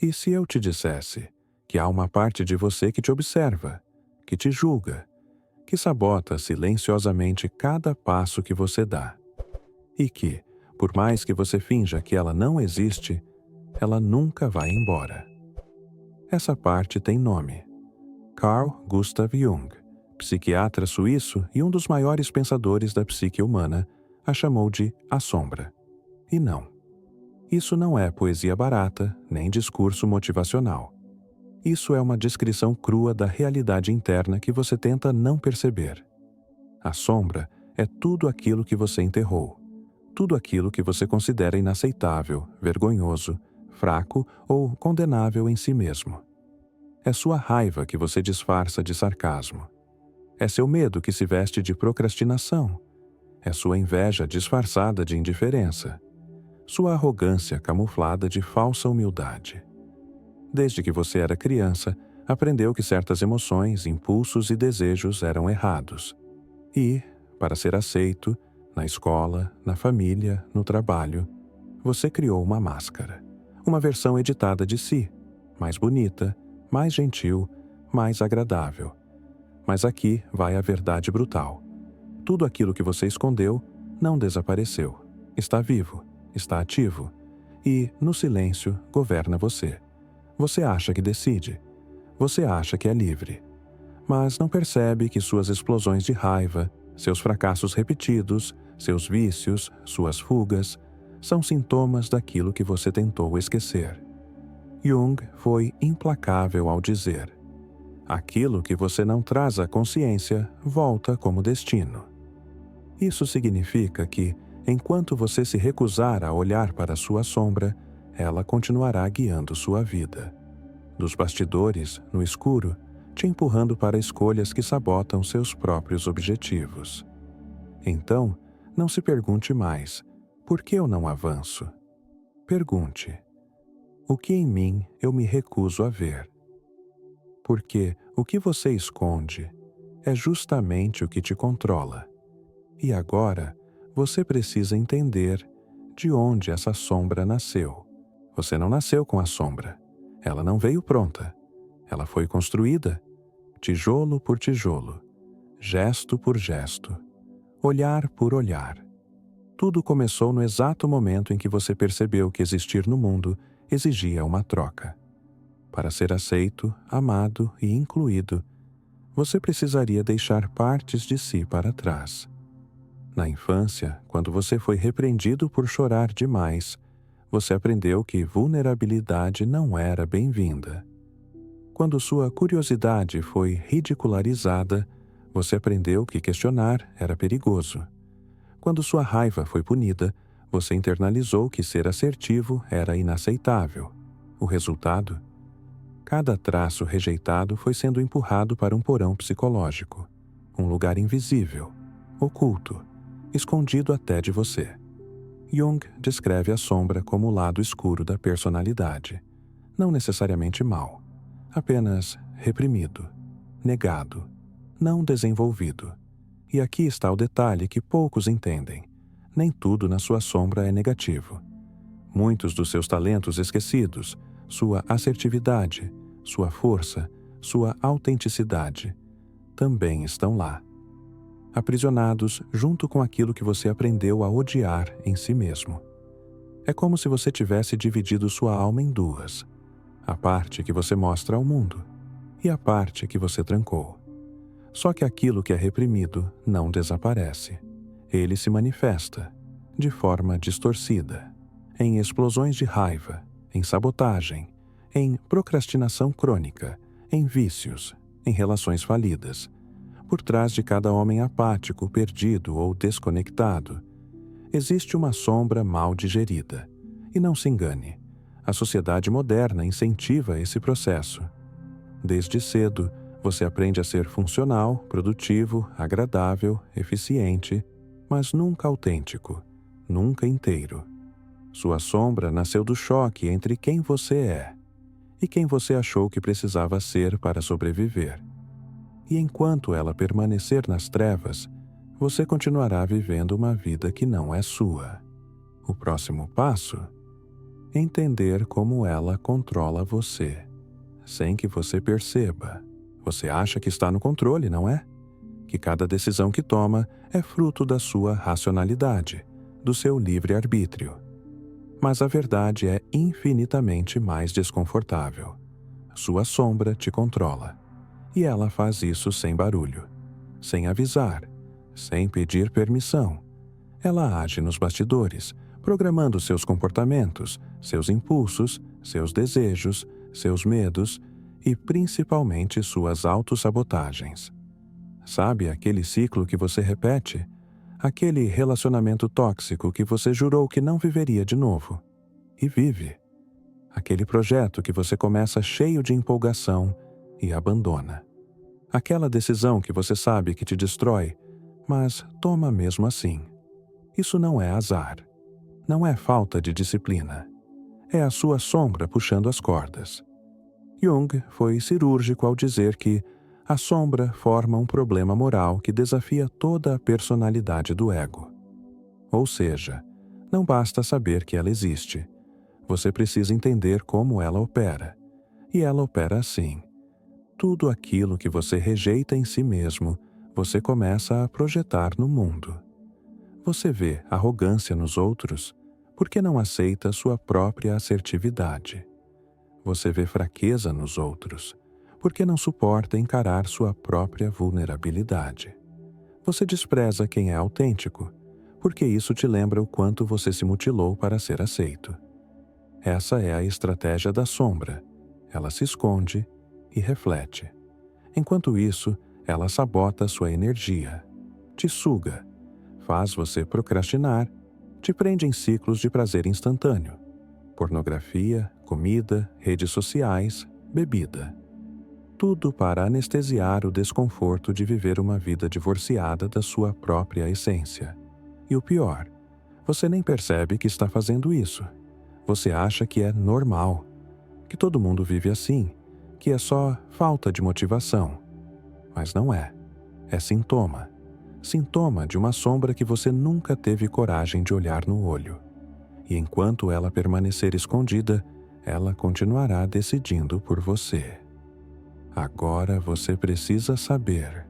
E se eu te dissesse que há uma parte de você que te observa, que te julga, que sabota silenciosamente cada passo que você dá, e que, por mais que você finja que ela não existe, ela nunca vai embora? Essa parte tem nome. Carl Gustav Jung, psiquiatra suíço e um dos maiores pensadores da psique humana, a chamou de a sombra. E não. Isso não é poesia barata, nem discurso motivacional. Isso é uma descrição crua da realidade interna que você tenta não perceber. A sombra é tudo aquilo que você enterrou. Tudo aquilo que você considera inaceitável, vergonhoso, fraco ou condenável em si mesmo. É sua raiva que você disfarça de sarcasmo. É seu medo que se veste de procrastinação. É sua inveja disfarçada de indiferença. Sua arrogância camuflada de falsa humildade. Desde que você era criança, aprendeu que certas emoções, impulsos e desejos eram errados. E, para ser aceito, na escola, na família, no trabalho, você criou uma máscara. Uma versão editada de si, mais bonita, mais gentil, mais agradável. Mas aqui vai a verdade brutal. Tudo aquilo que você escondeu não desapareceu. Está vivo, está ativo. E, no silêncio, governa você. Você acha que decide. Você acha que é livre. Mas não percebe que suas explosões de raiva, seus fracassos repetidos, seus vícios, suas fugas, são sintomas daquilo que você tentou esquecer. Jung foi implacável ao dizer: aquilo que você não traz à consciência volta como destino. Isso significa que, enquanto você se recusar a olhar para sua sombra, ela continuará guiando sua vida. Dos bastidores, no escuro, te empurrando para escolhas que sabotam seus próprios objetivos. Então, não se pergunte mais: por que eu não avanço? Pergunte: o que em mim eu me recuso a ver? Porque o que você esconde é justamente o que te controla. E agora, você precisa entender de onde essa sombra nasceu. Você não nasceu com a sombra. Ela não veio pronta. Ela foi construída, tijolo por tijolo, gesto por gesto, olhar por olhar. Tudo começou no exato momento em que você percebeu que existir no mundo exigia uma troca. Para ser aceito, amado e incluído, você precisaria deixar partes de si para trás. Na infância, quando você foi repreendido por chorar demais, você aprendeu que vulnerabilidade não era bem-vinda. Quando sua curiosidade foi ridicularizada, você aprendeu que questionar era perigoso. Quando sua raiva foi punida, você internalizou que ser assertivo era inaceitável. O resultado? Cada traço rejeitado foi sendo empurrado para um porão psicológico, um lugar invisível, oculto, escondido até de você. Jung descreve a sombra como o lado escuro da personalidade, não necessariamente mau, apenas reprimido, negado, não desenvolvido. E aqui está o detalhe que poucos entendem: nem tudo na sua sombra é negativo. Muitos dos seus talentos esquecidos, sua assertividade, sua força, sua autenticidade, também estão lá, aprisionados junto com aquilo que você aprendeu a odiar em si mesmo. É como se você tivesse dividido sua alma em duas: a parte que você mostra ao mundo e a parte que você trancou. Só que aquilo que é reprimido não desaparece. Ele se manifesta, de forma distorcida, em explosões de raiva, em sabotagem, em procrastinação crônica, em vícios, em relações falidas. Por trás de cada homem apático, perdido ou desconectado, existe uma sombra mal digerida. E não se engane, a sociedade moderna incentiva esse processo. Desde cedo, você aprende a ser funcional, produtivo, agradável, eficiente, mas nunca autêntico, nunca inteiro. Sua sombra nasceu do choque entre quem você é e quem você achou que precisava ser para sobreviver. E enquanto ela permanecer nas trevas, você continuará vivendo uma vida que não é sua. O próximo passo? entender como ela controla você, sem que você perceba. Você acha que está no controle, não é? Que cada decisão que toma é fruto da sua racionalidade, do seu livre-arbítrio. Mas a verdade é infinitamente mais desconfortável. Sua sombra te controla. E ela faz isso sem barulho, sem avisar, sem pedir permissão. Ela age nos bastidores, programando seus comportamentos, seus impulsos, seus desejos, seus medos e principalmente suas autossabotagens. Sabe aquele ciclo que você repete? Aquele relacionamento tóxico que você jurou que não viveria de novo. E vive. Aquele projeto que você começa cheio de empolgação e abandona. Aquela decisão que você sabe que te destrói, mas toma mesmo assim. Isso não é azar. Não é falta de disciplina. É a sua sombra puxando as cordas. Jung foi cirúrgico ao dizer que a sombra forma um problema moral que desafia toda a personalidade do ego. Ou seja, não basta saber que ela existe. Você precisa entender como ela opera. E ela opera assim. Tudo aquilo que você rejeita em si mesmo, você começa a projetar no mundo. Você vê arrogância nos outros porque não aceita sua própria assertividade. Você vê fraqueza nos outros porque não suporta encarar sua própria vulnerabilidade. Você despreza quem é autêntico, porque isso te lembra o quanto você se mutilou para ser aceito. Essa é a estratégia da sombra. Ela se esconde e reflete. Enquanto isso, ela sabota sua energia, te suga, faz você procrastinar, te prende em ciclos de prazer instantâneo. Pornografia, comida, redes sociais, bebida. Tudo para anestesiar o desconforto de viver uma vida divorciada da sua própria essência. E o pior, você nem percebe que está fazendo isso. Você acha que é normal, que todo mundo vive assim, que é só falta de motivação. Mas não é. É sintoma. Sintoma de uma sombra que você nunca teve coragem de olhar no olho. E enquanto ela permanecer escondida, ela continuará decidindo por você. Agora você precisa saber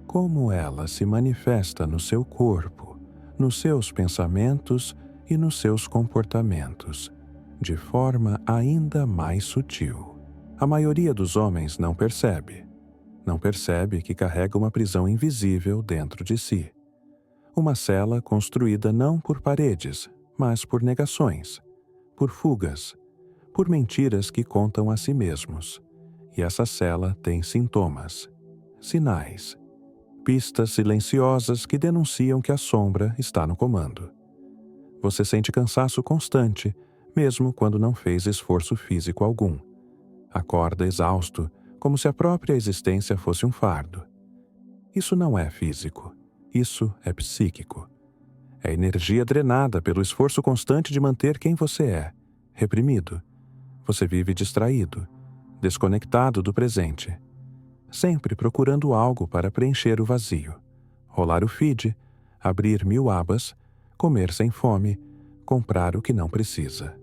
como ela se manifesta no seu corpo, nos seus pensamentos e nos seus comportamentos, de forma ainda mais sutil. A maioria dos homens não percebe. Não percebe que carrega uma prisão invisível dentro de si. Uma cela construída não por paredes, mas por negações, por fugas, por mentiras que contam a si mesmos. E essa cela tem sintomas, sinais, pistas silenciosas que denunciam que a sombra está no comando. Você sente cansaço constante, mesmo quando não fez esforço físico algum. Acorda exausto, como se a própria existência fosse um fardo. Isso não é físico, isso é psíquico. É energia drenada pelo esforço constante de manter quem você é, reprimido. Você vive distraído, desconectado do presente, sempre procurando algo para preencher o vazio, rolar o feed, abrir 1000 abas, comer sem fome, comprar o que não precisa.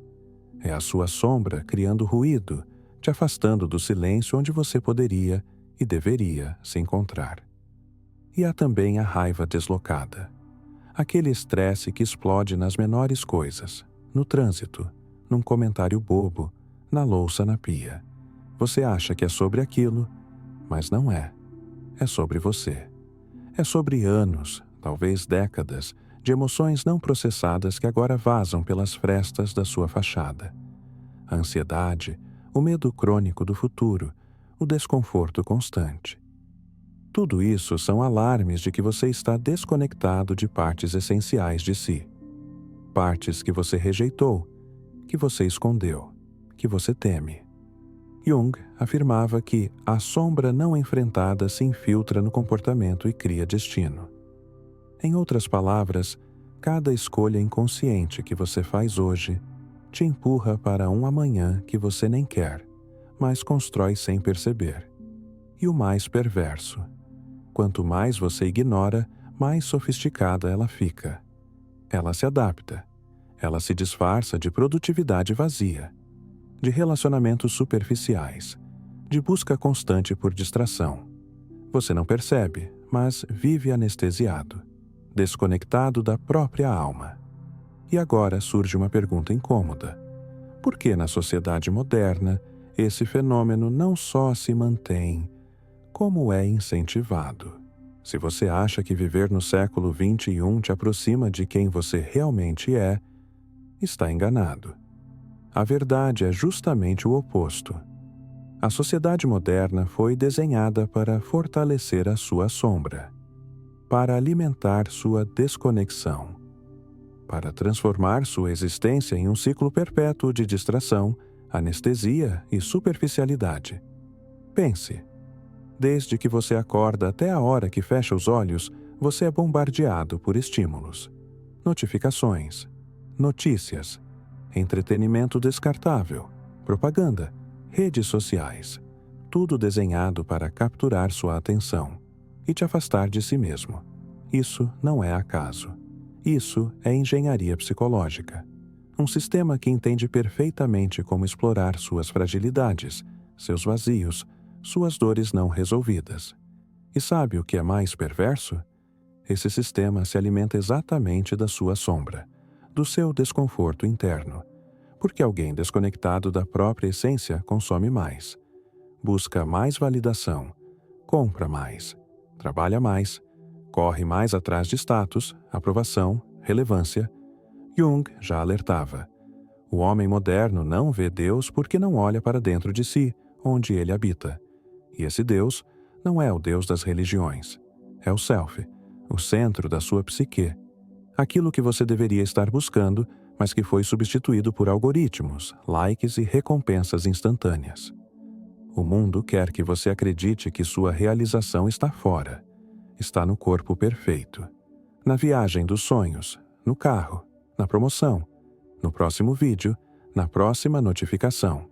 É a sua sombra criando ruído, te afastando do silêncio onde você poderia e deveria se encontrar. E há também a raiva deslocada, aquele estresse que explode nas menores coisas, no trânsito, num comentário bobo, na louça na pia. Você acha que é sobre aquilo, mas não é. É sobre você. É sobre anos, talvez décadas, de emoções não processadas que agora vazam pelas frestas da sua fachada. A ansiedade, o medo crônico do futuro, o desconforto constante. Tudo isso são alarmes de que você está desconectado de partes essenciais de si. Partes que você rejeitou, que você escondeu, que você teme. Jung afirmava que a sombra não enfrentada se infiltra no comportamento e cria destino. Em outras palavras, cada escolha inconsciente que você faz hoje te empurra para um amanhã que você nem quer, mas constrói sem perceber. E o mais perverso: quanto mais você ignora, mais sofisticada ela fica. Ela se adapta. Ela se disfarça de produtividade vazia, de relacionamentos superficiais, de busca constante por distração. Você não percebe, mas vive anestesiado, desconectado da própria alma. E agora surge uma pergunta incômoda. Por que na sociedade moderna esse fenômeno não só se mantém, como é incentivado? Se você acha que viver no século XXI te aproxima de quem você realmente é, está enganado. A verdade é justamente o oposto. A sociedade moderna foi desenhada para fortalecer a sua sombra, para alimentar sua desconexão, para transformar sua existência em um ciclo perpétuo de distração, anestesia e superficialidade. Pense. Desde que você acorda até a hora que fecha os olhos, você é bombardeado por estímulos, notificações, notícias, entretenimento descartável, propaganda, redes sociais, tudo desenhado para capturar sua atenção e te afastar de si mesmo. Isso não é acaso. Isso é engenharia psicológica. Um sistema que entende perfeitamente como explorar suas fragilidades, seus vazios, suas dores não resolvidas. E sabe o que é mais perverso? Esse sistema se alimenta exatamente da sua sombra, do seu desconforto interno, porque alguém desconectado da própria essência consome mais, busca mais validação, compra mais, trabalha mais, corre mais atrás de status, aprovação, relevância. Jung já alertava. O homem moderno não vê Deus porque não olha para dentro de si, onde ele habita. E esse Deus não é o Deus das religiões. É o self, o centro da sua psique. Aquilo que você deveria estar buscando, mas que foi substituído por algoritmos, likes e recompensas instantâneas. O mundo quer que você acredite que sua realização está fora. Está no corpo perfeito, na viagem dos sonhos, no carro, na promoção, no próximo vídeo, na próxima notificação.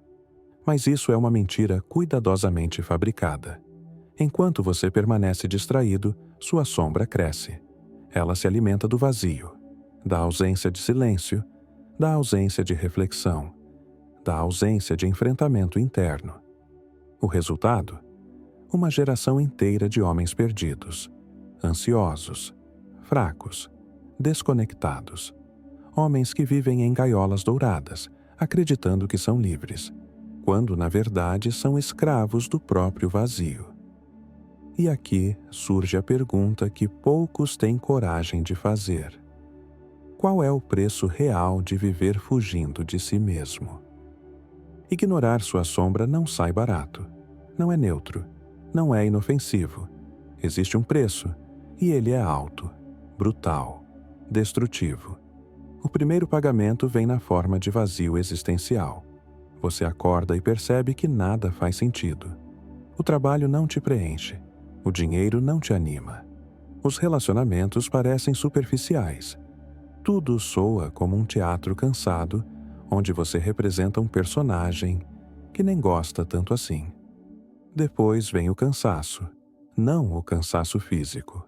Mas isso é uma mentira cuidadosamente fabricada. Enquanto você permanece distraído, sua sombra cresce. Ela se alimenta do vazio, da ausência de silêncio, da ausência de reflexão, da ausência de enfrentamento interno. O resultado? Uma geração inteira de homens perdidos, ansiosos, fracos, desconectados. Homens que vivem em gaiolas douradas, acreditando que são livres, quando na verdade são escravos do próprio vazio. E aqui surge a pergunta que poucos têm coragem de fazer. Qual é o preço real de viver fugindo de si mesmo? Ignorar sua sombra não sai barato, não é neutro, não é inofensivo. Existe um preço, e ele é alto, brutal, destrutivo. O primeiro pagamento vem na forma de vazio existencial. Você acorda e percebe que nada faz sentido. O trabalho não te preenche. O dinheiro não te anima. Os relacionamentos parecem superficiais. Tudo soa como um teatro cansado, onde você representa um personagem que nem gosta tanto assim. Depois vem o cansaço. Não o cansaço físico,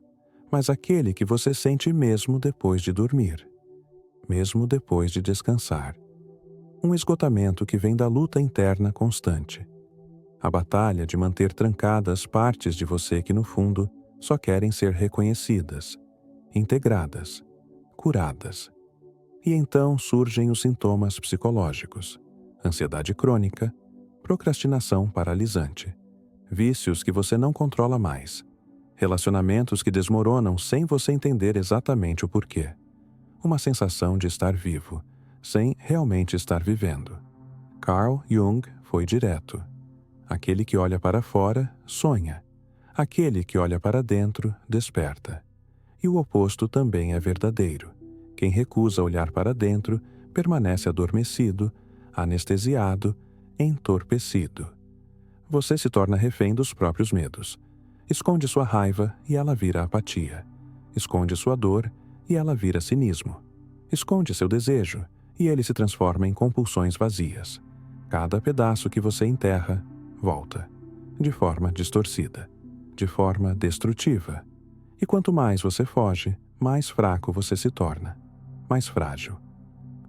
mas aquele que você sente mesmo depois de dormir, mesmo depois de descansar. Um esgotamento que vem da luta interna constante. A batalha de manter trancadas partes de você que, no fundo, só querem ser reconhecidas, integradas, curadas. E então surgem os sintomas psicológicos: ansiedade crônica, procrastinação paralisante, vícios que você não controla mais, relacionamentos que desmoronam sem você entender exatamente o porquê, uma sensação de estar vivo, sem realmente estar vivendo. Carl Jung foi direto. Aquele que olha para fora, sonha. Aquele que olha para dentro, desperta. E o oposto também é verdadeiro. Quem recusa olhar para dentro, permanece adormecido, anestesiado, entorpecido. Você se torna refém dos próprios medos. Esconde sua raiva e ela vira apatia. Esconde sua dor e ela vira cinismo. Esconde seu desejo e ele se transforma em compulsões vazias. Cada pedaço que você enterra, volta, de forma distorcida, de forma destrutiva. E quanto mais você foge, mais fraco você se torna, mais frágil.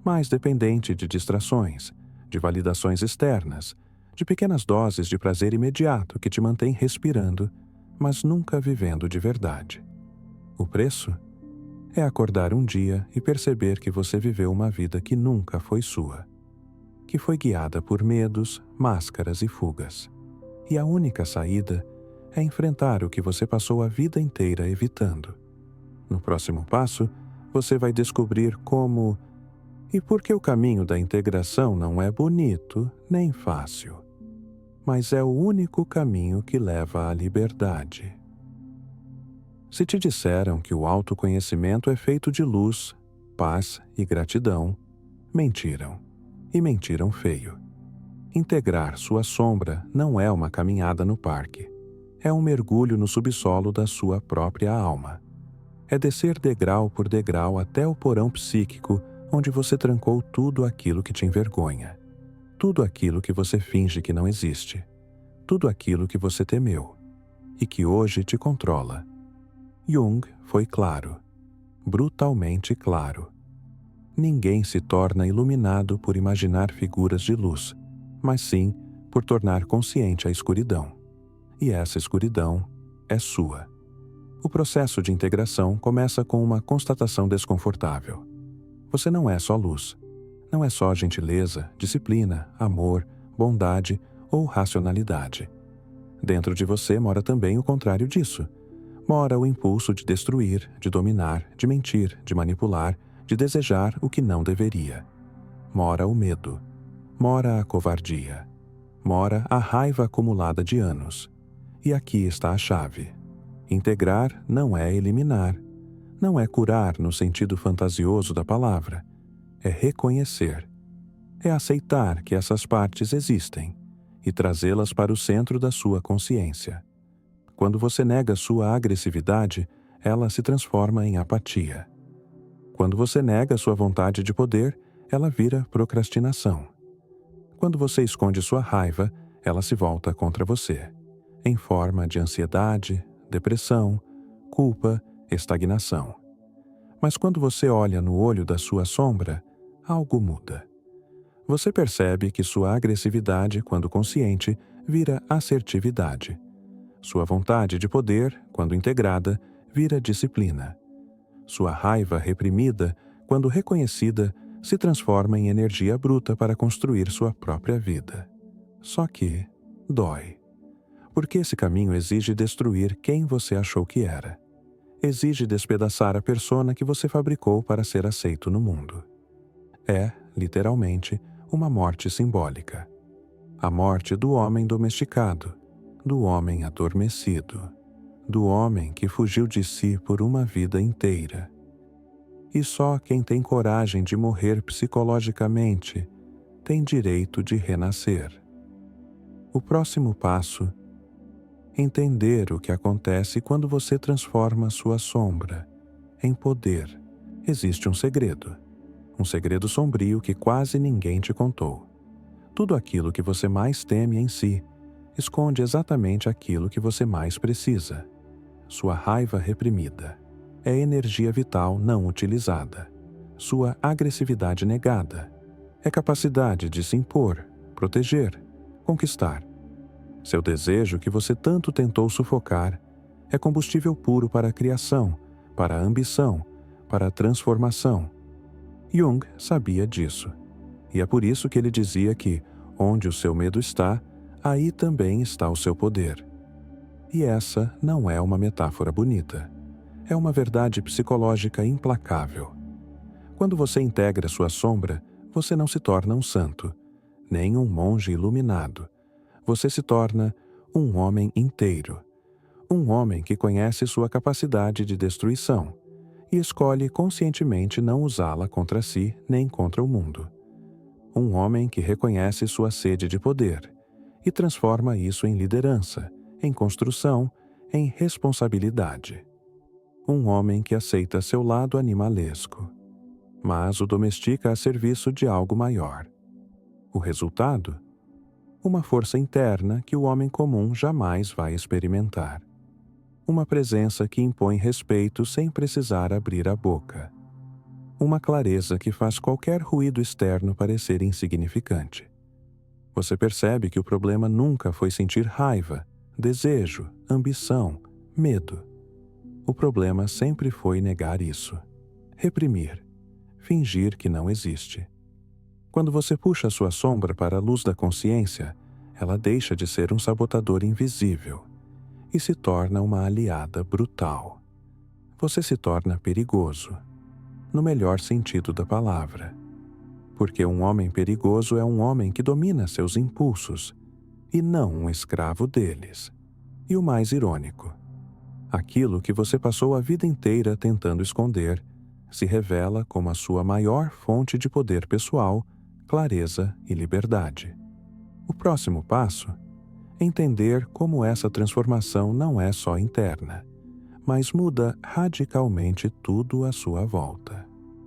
mais dependente de distrações, de validações externas, de pequenas doses de prazer imediato que te mantém respirando, mas nunca vivendo de verdade. O preço é acordar um dia e perceber que você viveu uma vida que nunca foi sua, que foi guiada por medos, máscaras e fugas. E a única saída é enfrentar o que você passou a vida inteira evitando. No próximo passo, você vai descobrir como e por que o caminho da integração não é bonito nem fácil, mas é o único caminho que leva à liberdade. Se te disseram que o autoconhecimento é feito de luz, paz e gratidão, mentiram. E mentiram feio. Integrar sua sombra não é uma caminhada no parque. É um mergulho no subsolo da sua própria alma. É descer degrau por degrau até o porão psíquico onde você trancou tudo aquilo que te envergonha. Tudo aquilo que você finge que não existe. Tudo aquilo que você temeu. E que hoje te controla. Jung foi claro. Brutalmente claro. Ninguém se torna iluminado por imaginar figuras de luz, mas sim por tornar consciente a escuridão. E essa escuridão é sua. O processo de integração começa com uma constatação desconfortável. Você não é só luz. Não é só gentileza, disciplina, amor, bondade ou racionalidade. Dentro de você mora também o contrário disso. Mora o impulso de destruir, de dominar, de mentir, de manipular, de desejar o que não deveria. Mora o medo. Mora a covardia. Mora a raiva acumulada de anos. E aqui está a chave. Integrar não é eliminar. Não é curar no sentido fantasioso da palavra. É reconhecer. É aceitar que essas partes existem e trazê-las para o centro da sua consciência. Quando você nega sua agressividade, ela se transforma em apatia. Quando você nega sua vontade de poder, ela vira procrastinação. Quando você esconde sua raiva, ela se volta contra você, em forma de ansiedade, depressão, culpa, estagnação. Mas quando você olha no olho da sua sombra, algo muda. Você percebe que sua agressividade, quando consciente, vira assertividade. Sua vontade de poder, quando integrada, vira disciplina. Sua raiva reprimida, quando reconhecida, se transforma em energia bruta para construir sua própria vida. Só que dói. Porque esse caminho exige destruir quem você achou que era. Exige despedaçar a persona que você fabricou para ser aceito no mundo. É, literalmente, uma morte simbólica. A morte do homem domesticado, do homem adormecido, do homem que fugiu de si por uma vida inteira. E só quem tem coragem de morrer psicologicamente tem direito de renascer. O próximo passo: entender o que acontece quando você transforma sua sombra em poder. Existe um segredo sombrio que quase ninguém te contou. Tudo aquilo que você mais teme em si esconde exatamente aquilo que você mais precisa. Sua raiva reprimida é energia vital não utilizada. Sua agressividade negada é capacidade de se impor, proteger, conquistar. Seu desejo que você tanto tentou sufocar é combustível puro para a criação, para a ambição, para a transformação. Jung sabia disso. E é por isso que ele dizia que, onde o seu medo está, aí também está o seu poder. E essa não é uma metáfora bonita. É uma verdade psicológica implacável. Quando você integra sua sombra, você não se torna um santo, nem um monge iluminado. Você se torna um homem inteiro. Um homem que conhece sua capacidade de destruição e escolhe conscientemente não usá-la contra si nem contra o mundo. Um homem que reconhece sua sede de poder e transforma isso em liderança, em construção, em responsabilidade. Um homem que aceita seu lado animalesco, mas o domestica a serviço de algo maior. O resultado? Uma força interna que o homem comum jamais vai experimentar. Uma presença que impõe respeito sem precisar abrir a boca. uma clareza que faz qualquer ruído externo parecer insignificante. Você percebe que o problema nunca foi sentir raiva, desejo, ambição, medo. O problema sempre foi negar isso, reprimir, fingir que não existe. Quando você puxa sua sombra para a luz da consciência, ela deixa de ser um sabotador invisível e se torna uma aliada brutal. Você se torna perigoso, no melhor sentido da palavra. Porque um homem perigoso é um homem que domina seus impulsos, e não um escravo deles. E o mais irônico, aquilo que você passou a vida inteira tentando esconder se revela como a sua maior fonte de poder pessoal, clareza e liberdade. O próximo passo é entender como essa transformação não é só interna, mas muda radicalmente tudo à sua volta.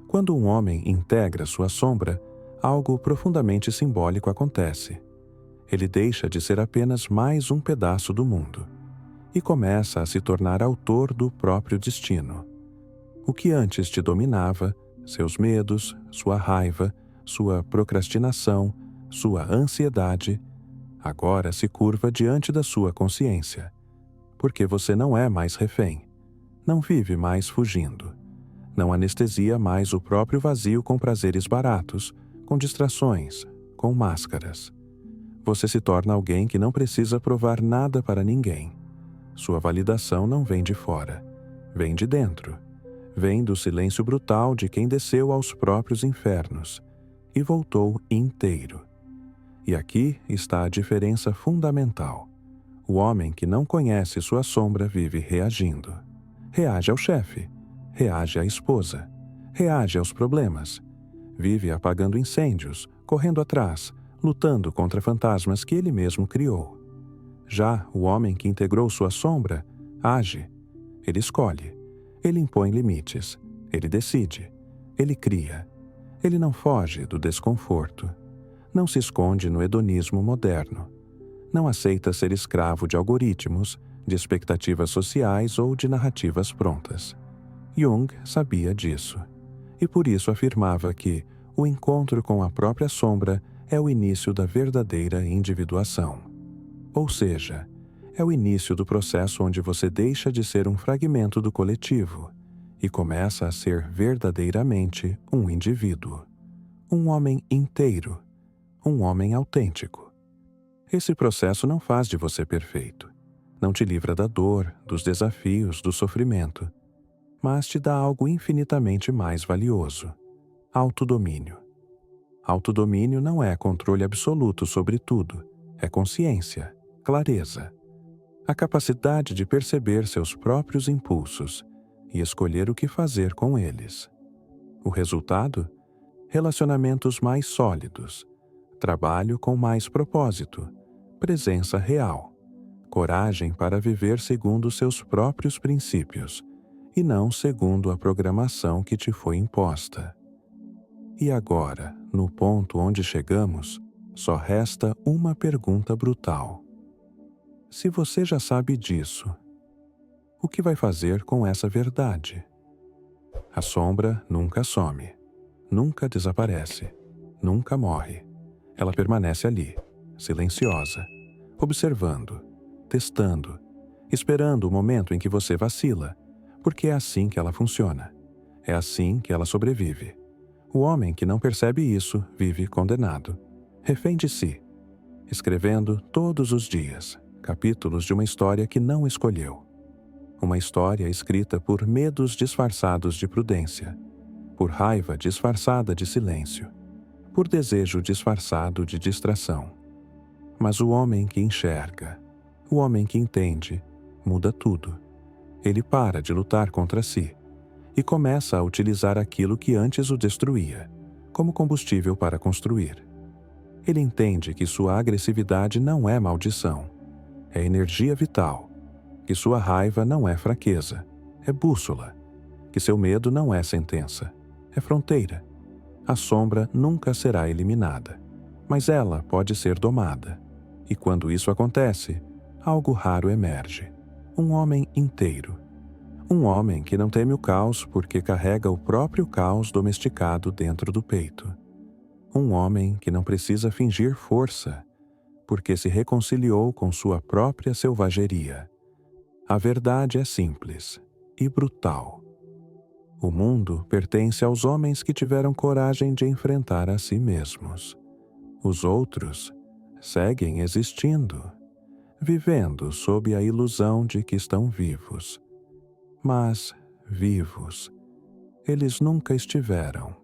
Quando um homem integra sua sombra, algo profundamente simbólico acontece. Ele deixa de ser apenas mais um pedaço do mundo e começa a se tornar autor do próprio destino. O que antes te dominava, seus medos, sua raiva, sua procrastinação, sua ansiedade, agora se curva diante da sua consciência, porque você não é mais refém, não vive mais fugindo, não anestesia mais o próprio vazio com prazeres baratos, com distrações, com máscaras. Você se torna alguém que não precisa provar nada para ninguém. Sua validação não vem de fora, vem de dentro. Vem do silêncio brutal de quem desceu aos próprios infernos e voltou inteiro. E aqui está a diferença fundamental. O homem que não conhece sua sombra vive reagindo. Reage ao chefe, reage à esposa, reage aos problemas. Vive apagando incêndios, correndo atrás, lutando contra fantasmas que ele mesmo criou. Já o homem que integrou sua sombra, age. Ele escolhe. Ele impõe limites. Ele decide. Ele cria. Ele não foge do desconforto. Não se esconde no hedonismo moderno. Não aceita ser escravo de algoritmos, de expectativas sociais ou de narrativas prontas. Jung sabia disso. E por isso afirmava que o encontro com a própria sombra é o início da verdadeira individuação. Ou seja, é o início do processo onde você deixa de ser um fragmento do coletivo e começa a ser verdadeiramente um indivíduo, um homem inteiro, um homem autêntico. Esse processo não faz de você perfeito, não te livra da dor, dos desafios, do sofrimento, mas te dá algo infinitamente mais valioso: autodomínio. Autodomínio não é controle absoluto sobre tudo, é consciência, clareza. A capacidade de perceber seus próprios impulsos e escolher o que fazer com eles. O resultado? Relacionamentos mais sólidos, trabalho com mais propósito, presença real, coragem para viver segundo seus próprios princípios e não segundo a programação que te foi imposta. E agora, no ponto onde chegamos, só resta uma pergunta brutal. Se você já sabe disso, o que vai fazer com essa verdade? A sombra nunca some, nunca desaparece, nunca morre. Ela permanece ali, silenciosa, observando, testando, esperando o momento em que você vacila, porque é assim que ela funciona. É assim que ela sobrevive. O homem que não percebe isso vive condenado, refém de si, escrevendo todos os dias capítulos de uma história que não escolheu. Uma história escrita por medos disfarçados de prudência, por raiva disfarçada de silêncio, por desejo disfarçado de distração. Mas o homem que enxerga, o homem que entende, muda tudo. Ele para de lutar contra si e começa a utilizar aquilo que antes o destruía, como combustível para construir. Ele entende que sua agressividade não é maldição, é energia vital, que sua raiva não é fraqueza, é bússola, que seu medo não é sentença, é fronteira. A sombra nunca será eliminada, mas ela pode ser domada. E quando isso acontece, algo raro emerge: um homem inteiro. Um homem que não teme o caos porque carrega o próprio caos domesticado dentro do peito. Um homem que não precisa fingir força, porque se reconciliou com sua própria selvageria. A verdade é simples e brutal. O mundo pertence aos homens que tiveram coragem de enfrentar a si mesmos. Os outros seguem existindo, vivendo sob a ilusão de que estão vivos. Mas, vivos, eles nunca estiveram.